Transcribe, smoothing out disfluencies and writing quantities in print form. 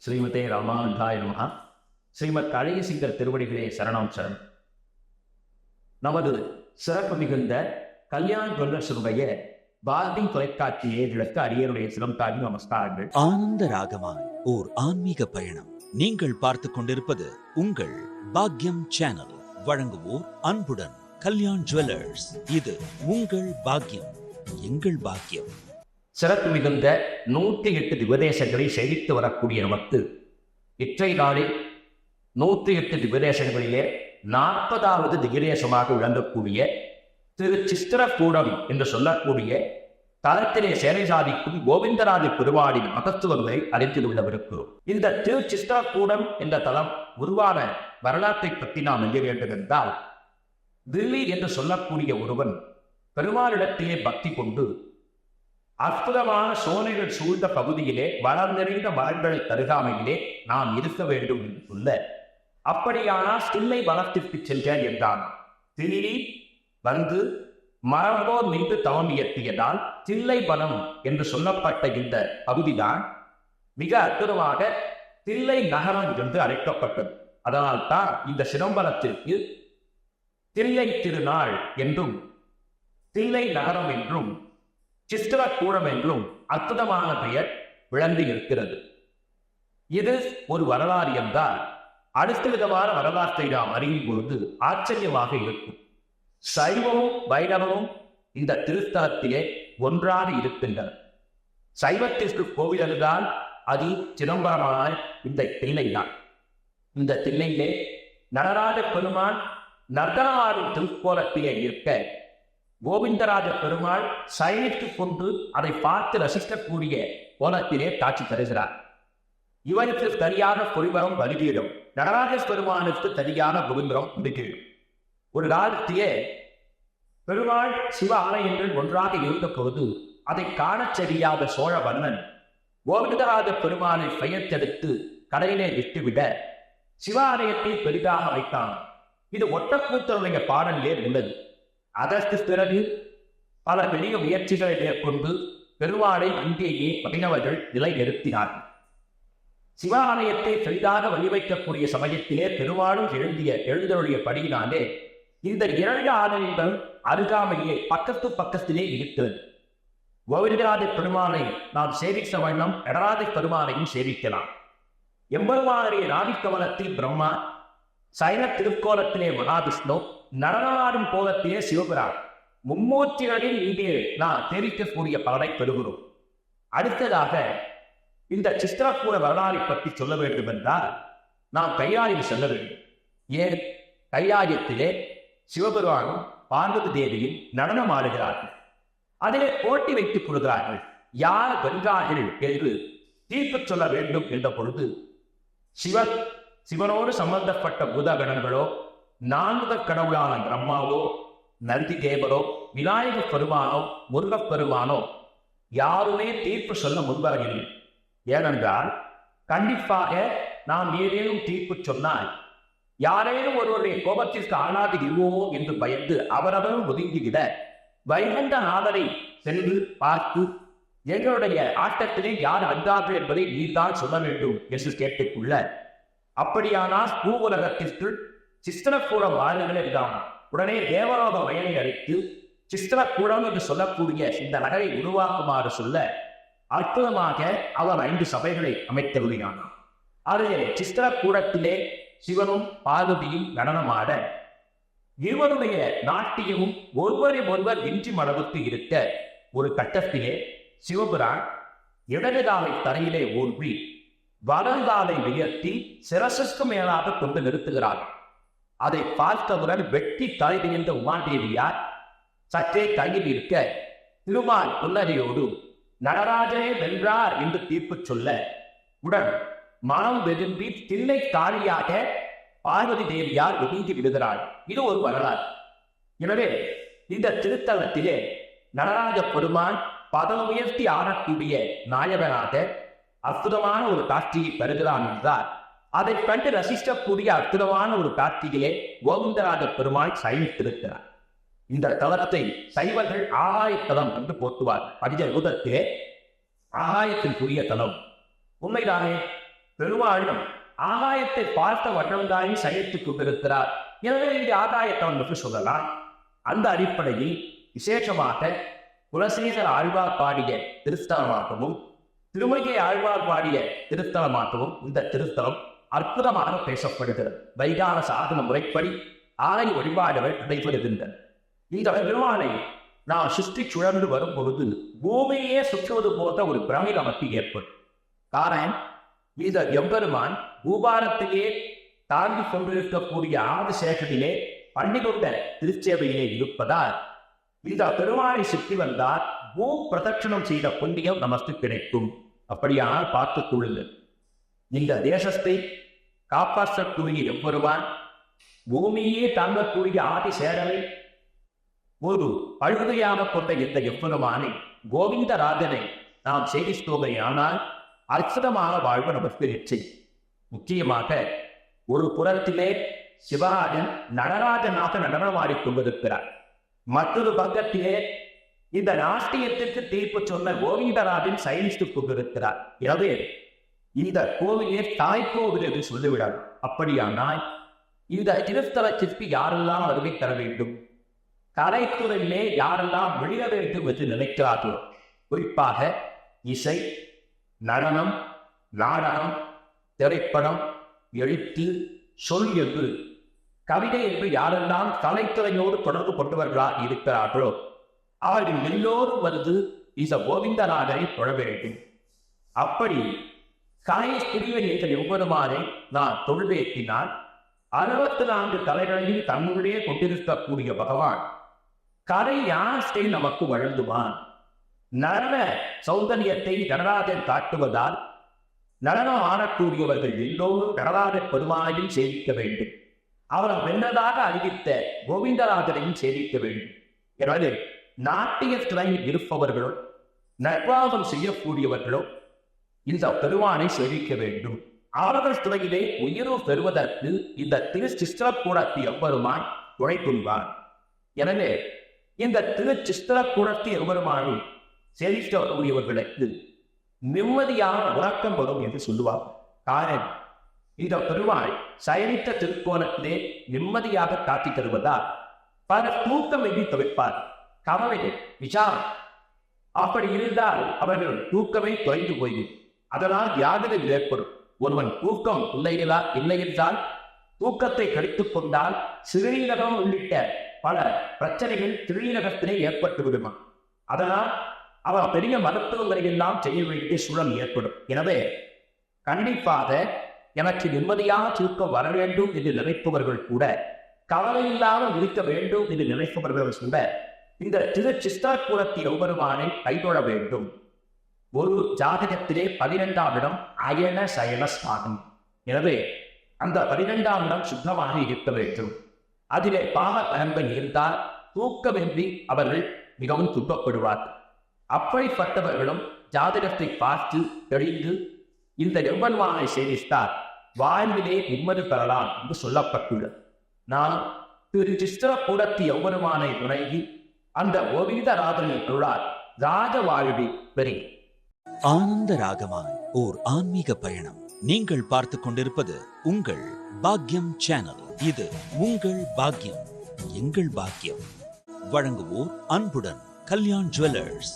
ஸ்ரீமதே ராமானுஜாய நமஹ. ஸ்ரீமத் அழகியசிங்கர் திருவடிகளே சரணம் சரணம். நமது சிறப்பு மிகுந்த கல்யாண் ஜுவல்லர்ஸுடைய பாரதி தொலைக்காட்சி நேயர்களுக்கு அடியனுடைய சிறந்தாகி நமஸ்காரங்கள். ஆனந்த ராகமாய் ஓர் ஆன்மீக பயணம். நீங்கள் பார்த்துக் கொண்டிருப்பது உங்கள் பாக்யம் சேனல். வழங்குவோர் அன்புடன் கல்யாண் ஜுவல்லர்ஸ். இது உங்கள் பாக்யம், எங்கள் பாக்கியம். சிறப்பு மிகுந்த 108 திவதேசங்களை செழித்து வரக்கூடிய நமக்கு இற்றை நாளில் 108 திவதேசங்களிலே 40வது திவதேசமாக விளங்கக்கூடிய திரு சித்திரக்கூடம் என்று சொல்லக்கூடிய தலத்திலே சேவை சாதிக்கும் கோவிந்தராஜ பெருமாளின் மகத்துவங்களை அறிந்துள்ளவருக்கிறோம். இந்த திரு சித்திரக்கூடம் என்ற தலம் உருவான வரலாற்றை பற்றி நாம் அறிய வேண்டும் என்றால், தில்லி என்று சொல்லக்கூடிய ஒருவன் பெருமாளிடத்திலே பக்தி கொண்டு அற்புதமான சோலைகள் சூழ்ந்த பகுதியிலே வளம் நிறைந்த மரங்களை தருகாமையிலே நாம் இருக்க வேண்டும் என்று சொல்ல, அப்படியானால் தில்லை வனத்திற்கு சென்றேன் என்றான். தில்லி வந்து மரம்போர் நின்று தவம் இயற்றியதால் தில்லை வனம் என்று சொல்லப்பட்ட இந்த பகுதிதான் மிக அற்புதமாக தில்லை நகரம் என்று அழைக்கப்பட்டது. அதனால் தான் இந்த சிதம்பரத்திற்கு தில்லை திருநாள் என்றும் தில்லை நகரம் என்றும் சித்திரக்கூடம் என்றும் அற்புதமான பெயர் விளங்கி இருக்கிறது. இது ஒரு வரலாறு என்றால், அடுத்த விதமான வரலாற்றை நாம் அறியும் பொழுது ஆச்சரியமாக இருக்கும். சைவமும் வைணவமும் இந்த திருத்தலத்திலே ஒன்றாக இருக்கின்றன. சைவத்திற்கு கோவில் என்றால் அது சிதம்பரமான இந்த தில்லைதான். இந்த தில்லையிலே நடராஜ பெருமான் நர்தனமாடும் திருக்கோலத்திலே இருக்க, கோவிந்தராஜ பெருமாள் சயனித்துக் கொண்டு அதை பார்த்து ரசிக்கக்கூடிய கோலத்திலே காட்சி தருகிறார். இவருக்கு சரியான பொறிவரம் வலிதீரம், நடராஜ பெருமானுக்கு சரியான கோவிந்தரம் முடிதீரும். ஒரு காலத்திலே பெருமாள் சிவ ஆலயங்கள் ஒன்றாக இருந்த பொழுது அதை காணச் தெரியாத சோழ மன்னன் கோவிந்தராஜ பெருமானை பெயர்த்தெடுத்து கடையிலே விட்டுவிட சிவாலயத்தை பெரிதாக வைத்தான். இது ஒட்டக்கூத்தருடைய பாடலிலே உள்ளது. அதற்கு பிறகு பல பெரிய முயற்சிகளை மேற்கொண்டு பெருமாளை அங்கேயே வைணவர்கள் நிலைநிறுத்தினார்கள். சிவாலயத்தை பெரிதாக வழிவைக்கக்கூடிய சமயத்திலே பெருமாளும் எழுந்தருடைய படியினாலே இந்த 2 ஆலயங்கள் அருகாமையே பக்கத்திலே இருக்கிறது. கோவிந்தராஜ பெருமானை நாம் சேவித்த வண்ணம் நடராஜ பெருமானையும் சேவிக்கலாம். எம்பெருமானுடைய நாடிக்கவலத்தில் பிரம்மா, சைன திருக்கோலத்திலே மகாவிஷ்ணு, நடனமாடும் கோலத்திலே சிவபிரான், மும்மூர்த்திகளில் இங்கே நாம் தெரிவிக்கக்கூடிய பலனை பெறுகிறோம். அடுத்ததாக இந்த சித்திரக்கூட வரலாறை பற்றி சொல்ல வேண்டும் என்றால் நாம் கைலாயம் செல்ல வேண்டும். ஏன்? கைலாயத்திலே சிவபெருமானும் பார்வதி தேவியும் நடனம் ஆடுகிறார்கள். அதிலே போட்டி வைத்துக் கொள்கிறார்கள். யார் வென்றார்கள் என்று தீர்ப்பு சொல்ல வேண்டும் என்ற பொழுது சிவனோடு சம்பந்தப்பட்ட பூதகணங்களோ, 4 கடவுளான பிரம்மாவோ, நந்தி தேவரோ, விநாயக பெருமானோ, முருகப் பெருமானோ யாருமே தீர்ப்பு சொல்ல முன்வரவில்லை. ஏனென்றால் கண்டிப்பாக நாம் ஏதேனும் தீர்ப்பு சொன்னால் யாரேனும் ஒருவருடைய கோபத்திற்கு ஆளாது இருவோமோ என்று பயந்து அவரவரும் ஒதுங்கிவிட, வைகுண்ட நாதரை சென்று பார்த்து எங்களுடைய ஆட்டத்திலே யார் வென்றார்கள் என்பதை நீர்தான் சொல்ல வேண்டும் என்று கேட்டுக்கொள்ள, அப்படியானால் பூ உலகத்திற்கு சித்திரக்கூடம் வாருங்கள் என்றான். உடனே தேவலோக வயலை அழைத்து சித்திரக்கூடம் என்று சொல்லக்கூடிய இந்த நகரை உருவாக்குமாறு சொல்ல, அற்புதமாக அவர் 5 சபைகளை அமைத்தருளினான். அதிலே சித்திரக்கூடத்திலே சிவனும் பார்வதியும் நடனமாட, இருவருடைய நாட்டியமும் ஒருவர் இன்றி மளவுக்கு இருக்க, ஒரு கட்டத்திலே சிவபிரான் இடது காலை தரையிலே ஊன்றி வலங்காலை உயர்த்தி சிரசுக்கு மேலாக கொண்டு நிறுத்துகிறார். அதை பார்த்தவுடன் வெட்டி தலை என்ற உமாதேவியார் சற்றே கையில் இருக்க, திருமால் புன்னகையோடு நடராஜனே வென்றார் என்று தீர்ப்பு சொல்ல, உடன் மனம் வெதும்பி தில்லை காரியாக பார்வதி தேவியார் ஒதுங்கி விடுகிறாள். இது ஒரு வரலாறு. எனவே இந்த திருத்தலத்திலே நடராஜ பெருமான் பதம் உயர்த்தி ஆடக்கூடிய நாயகனாக அற்புதமான ஒரு காட்சியை பெறுகிறான் என்றால், அதை கண்டு ரசிக்கக்கூடிய அற்புதமான ஒரு காட்சியிலே கோவிந்தராஜ பெருமாள் சயனித்திருக்கிறார். இந்த தலத்தை சைவர்கள் ஆகாயத்தலம் என்று போற்றுவார். பஞ்ச யூதத்திலே ஆகாயத்திற்குரிய தலம். உண்மைதானே? பெருமாளும் ஆகாயத்தை பார்த்த வண்ணம்தானே சயனித்துக் கொண்டிருக்கிறார். எனவே இந்த ஆகாயத்தை என்று சொல்லலாம். அந்த அடிப்படையில் விசேஷமாக குலசேகர ஆழ்வார் பாடிய திருத்தலமாகவும் திருமங்கை ஆழ்வார் பாடிய திருத்தலமாகவும் இந்த திருத்தலம் அற்புதமாக பேசப்படுகிறது. வைகால சாதன முறைப்படி ஆலய வழிபாடுகள் நடைபெறுகின்றன. இந்த பெருமானை நாம் சுற்றி சுழன்று வரும் பொழுது பூமியே சுற்றுவது போன்ற ஒரு பிரமை நமக்கு ஏற்படும். காரணம், இந்த எம்பெருமான் பூபாரத்திலே தாண்டி கொண்டிருக்கக்கூடிய ஆதிசேஷனிலே பன்னிரொண்ட திருச்சேவையிலே இருப்பதால் இந்த பெருமானை சுற்றி வந்தால் பூ பிரதட்சணம் செய்த புண்ணியம் நமக்கு கிடைக்கும். அப்படியானால் பார்த்துக் கொள்ளுங்கள். இந்த தேசத்தை காப்பாற்றக்கூடிய எம்பெருமான் பூமியே தாங்கக்கூடிய ஆதிசேஷனை ஒரு பழுதையாக கொண்ட இந்த எம்பெருமானை கோவிந்தராஜனை நாம் சேவித்தோமையானால் அற்புதமான வாழ்வு நமக்கு நிச்சயம். முக்கியமாக ஒரு புறத்திலே சிவராஜன் நடராஜனாக நடனமாடிக் கொண்டிருக்கிறார். மற்றொரு பக்கத்திலே இந்த நாட்டியத்திற்கு தீர்ப்பு சொன்ன கோவிந்தராஜன் சயனித்துக் கொண்டிருக்கிறார். எனவே இந்த கோவிலே தாய்க்கோவில் என்று சொல்லிவிடார். அப்படியானால் இந்த திருத்தலத்திற்கு யாரெல்லாம் வருகை தர வேண்டும், கலைத்துறையிலே யாரெல்லாம் வெளிய வேண்டும் என்று நினைக்கிறார்களோ, குறிப்பாக இசை, நடனம், நாடகம், திரைப்படம், எழுத்து, சொல் என்று கவிதை என்று யாரெல்லாம் கலைத்துறையோடு தொடர்பு கொண்டவர்களாக இருக்கிறார்களோ அவர்கள் எல்லோரும் வந்து இந்த கோவிந்தராஜனை தொழ வேண்டும். அப்படி கலை பிரிவில் என்ற எவ்வொருமானை நான் தொழுவேற்றினால் 64 கலைகளில் தன்னுடைய கொண்டிருக்கக்கூடிய பகவான் கலை யாசை நமக்கு வழங்குவான். நடன சௌந்தரியத்தை நடராஜன் காட்டுவதால் நடனம் ஆடக்கூடியவர்கள் எல்லோரும் நடராஜ பெருமானையும் சேவிக்க வேண்டும். அவர் வென்றதாக அறிவித்த கோவிந்தராஜனையும் சேவிக்க வேண்டும். எனவே நாட்டிய துறையில் இருப்பவர்களும் நிர்வாகம் செய்யக்கூடியவர்களும் இந்த பெருமானை சேவிக்க வேண்டும். அவர்கள் துறையிலே உயர்வு பெறுவதற்கு இந்த திருச்சித்திரக்கூடத்தை எவ்வருமாய் உழைப்புள்ளார். எனவே இந்த திருச்சித்திரக்கூடத்தை எவ்வருமானை சேவிக்கக்கூடியவர்களுக்கு நிம்மதியான உறக்கம் வரும் என்று சொல்லுவார். காரணம், இந்த பெருமாள் சயனித்த திருக்கோணத்திலே நிம்மதியாக காட்டி தருவதால் பல தூக்கம் என்று தவிர்ப்பார். கவலை, விசாரம் அப்படி இருந்தால் அவர்கள் தூக்கமே குறைந்து போய்விடும். அதனால் வியாதிகள் ஏற்படும். ஒருவன் தூக்கம் இல்லை என்றால் தூக்கத்தை கடித்துக் கொண்டால் சிறுநீரகம் உள்ளிட்ட பல பிரச்சனைகள் சிறுநீரகத்திலே ஏற்பட்டு விடுமா. அதனால் அவர் பெரிய மருத்துவ முறையெல்லாம் செய்ய வேண்டிய சூழல் ஏற்படும். எனவே கண்டிப்பாக எனக்கு நிம்மதியாக தூக்கம் வர வேண்டும் என்று நினைப்பவர்கள் கூட, கவலை இல்லாமல் இருக்க வேண்டும் என்று நினைப்பவர்கள் கூட இந்த திருச்சித்திரக்கூடத்தை எவ்வருமானை கைதொழ வேண்டும். ஒரு ஜாதகத்திலே 12ஆம் இடம் அயன சயன ஸ்தானம். எனவே அந்த 12ஆம் இடம் சுத்தமாக இருக்க வேண்டும். அதிலே பாவ பலன்கள் இருந்தால் தூக்கமின்றி அவர்கள் மிகவும் துன்பப்படுவார்கள். அப்படிப்பட்டவர்களும் ஜாதகத்தை பார்த்து தெளிந்து இந்த எவ்வருமானை சேவித்தார் வாழ்விலே நிம்மதி பெறலாம் என்று சொல்லப்பட்டுள்ளது. நான் திருச்சித்திரக்கூடத்தை எவ்வருமானை நுழைவி அந்த கோவிந்தராஜனை தொழார் ராஜ வாழ்வி பெறி. ஆனந்த ராகமாய் ஓர் ஆன்மீக பயணம். நீங்கள் பார்த்துக் கொண்டிருப்பது உங்கள் பாக்யம் சேனல். இது உங்கள் பாக்யம், எங்கள் பாக்யம். வழங்குவோர் அன்புடன் கல்யாண் ஜுவல்லர்ஸ்.